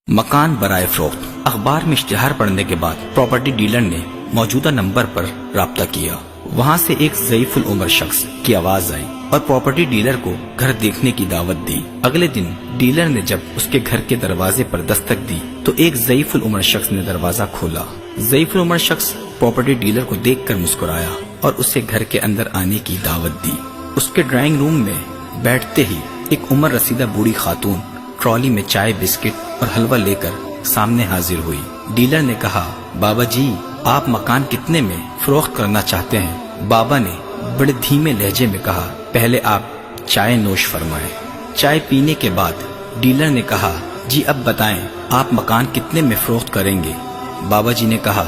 मकान बराए फरोख्त। अखबार में इश्तिहार पढ़ने के बाद प्रॉपर्टी डीलर ने मौजूदा नंबर पर राब्ता किया। वहां से एक ज़ईफुल उम्र शख्स की आवाज आई और प्रॉपर्टी डीलर को घर देखने की दावत दी। अगले दिन डीलर ने जब उसके घर के दरवाजे पर दस्तक दी तो एक ज़ईफुल उम्र शख्स ने दरवाजा खोला। ज़ईफुल उम्र शख्स प्रॉपर्टी डीलर को देखकर मुस्कुराया और उसे घर के अंदर आने की दावत दी। उसके ड्राइंग रूम में बैठते ही एक उम्र रसीदा बूढ़ी खातून ट्रॉली में चाय, बिस्किट और हलवा लेकर सामने हाजिर हुई। डीलर ने कहा, बाबा जी, आप मकान कितने में फरोख्त करना चाहते हैं? बाबा ने बड़े धीमे लहजे में कहा, पहले आप चाय नोश फरमाएं। चाय पीने के बाद डीलर ने कहा, जी अब बताएं, आप मकान कितने में फरोख्त करेंगे? बाबा जी ने कहा,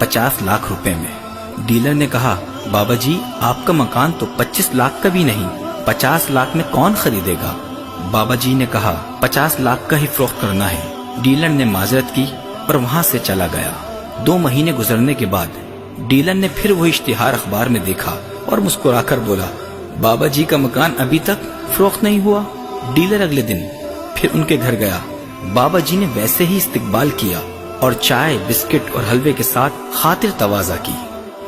50 लाख रुपए में। डीलर ने कहा, बाबा जी, आपका मकान तो 25 लाख का भी नहीं, 50 लाख में कौन खरीदेगा? बाबा जी ने कहा, 50 लाख का ही फरोख्त करना है। डीलर ने माजरत की और वहां से चला गया। 2 महीने गुजरने के बाद डीलर ने फिर वही इश्तिहार अखबार में देखा और मुस्कुराकर बोला, बाबा जी का मकान अभी तक फरोख्त नहीं हुआ। डीलर अगले दिन फिर उनके घर गया। बाबा जी ने वैसे ही इस्तकबाल किया और चाय, बिस्किट और हलवे के साथ खातिर तवाज़ा की।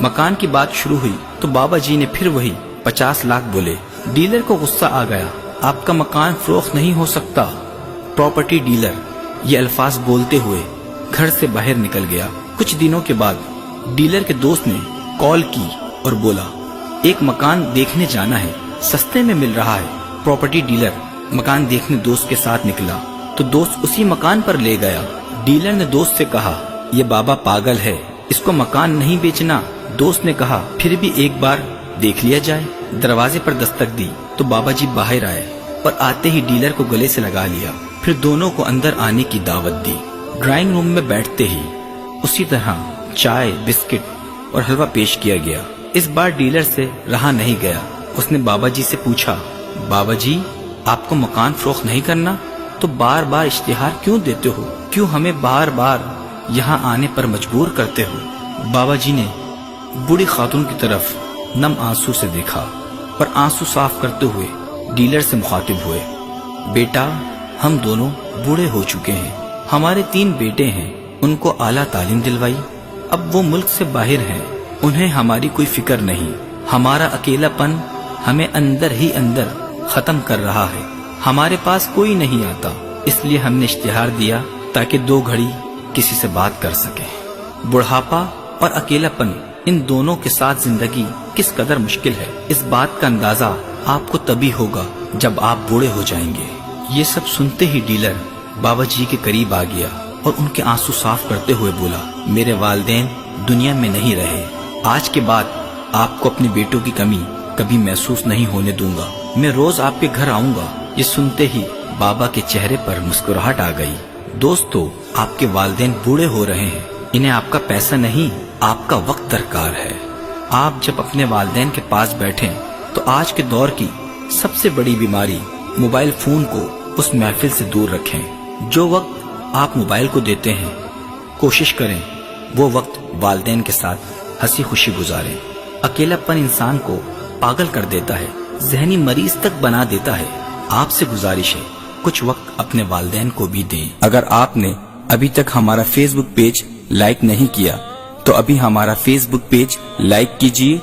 मकान की बात शुरू हुई तो बाबा जी ने फिर वही 50 लाख बोले। डीलर को गुस्सा आ गया, आपका मकान फरोख्त नहीं हो सकता। प्रॉपर्टी डीलर ये अल्फाज बोलते हुए घर से बाहर निकल गया। कुछ दिनों के बाद डीलर के दोस्त ने कॉल की और बोला, एक मकान देखने जाना है, सस्ते में मिल रहा है। प्रॉपर्टी डीलर मकान देखने दोस्त के साथ निकला तो दोस्त उसी मकान पर ले गया। डीलर ने दोस्त से कहा, ये बाबा पागल है, इसको मकान नहीं बेचना। दोस्त ने कहा, फिर भी एक बार देख लिया जाए। दरवाजे पर दस्तक दी तो बाबा जी बाहर आए और आते ही डीलर को गले से लगा लिया। फिर दोनों को अंदर आने की दावत दी। ड्राइंग रूम में बैठते ही उसी तरह चाय, बिस्किट और हलवा पेश किया गया। इस बार डीलर से रहा नहीं गया। उसने बाबा जी से पूछा, बाबा जी, आपको मकान फरोख्त नहीं करना तो बार बार इश्तिहार क्यों देते हो? क्यों हमें बार बार यहाँ आने पर मजबूर करते हो? बाबा जी ने बूढ़ी खातून की तरफ नम आंसू से देखा और आंसू साफ करते हुए डीलर से मुखातिब हुए, बेटा, हम दोनों बूढ़े हो चुके हैं। हमारे 3 बेटे हैं, उनको आला तालीम दिलवाई, अब वो मुल्क से बाहर हैं, उन्हें हमारी कोई फिक्र नहीं। हमारा अकेलापन हमें अंदर ही अंदर खत्म कर रहा है। हमारे पास कोई नहीं आता, इसलिए हमने इश्तिहार दिया ताकि 2 घड़ी किसी से बात कर सके। बुढ़ापा और अकेलापन, इन दोनों के साथ जिंदगी किस कदर मुश्किल है, इस बात का अंदाजा आपको तभी होगा जब आप बूढ़े हो जाएंगे। ये सब सुनते ही डीलर बाबा जी के करीब आ गया और उनके आंसू साफ करते हुए बोला, मेरे वालिदैन दुनिया में नहीं रहे, आज के बाद आपको अपने बेटों की कमी कभी महसूस नहीं होने दूंगा। मैं रोज आपके घर आऊंगा। ये सुनते ही बाबा के चेहरे पर मुस्कुराहट आ गई। दोस्तों, आपके वालिदैन बूढ़े हो रहे हैं, इन्हें आपका पैसा नहीं, आपका वक्त दरकार है। आप जब अपने वालिदैन के पास बैठें तो आज के दौर की सबसे बड़ी बीमारी मोबाइल फोन को उस महफिल से दूर रखें। जो वक्त आप मोबाइल को देते हैं, कोशिश करें वो वक्त वालिदैन के साथ हंसी खुशी गुजारें। अकेलापन इंसान को पागल कर देता है, जहनी मरीज तक बना देता है। आपसे गुजारिश है, कुछ वक्त अपने वालिदैन को भी दें। अगर आपने अभी तक हमारा फेसबुक पेज लाइक नहीं किया तो अभी हमारा फेसबुक पेज लाइक कीजिए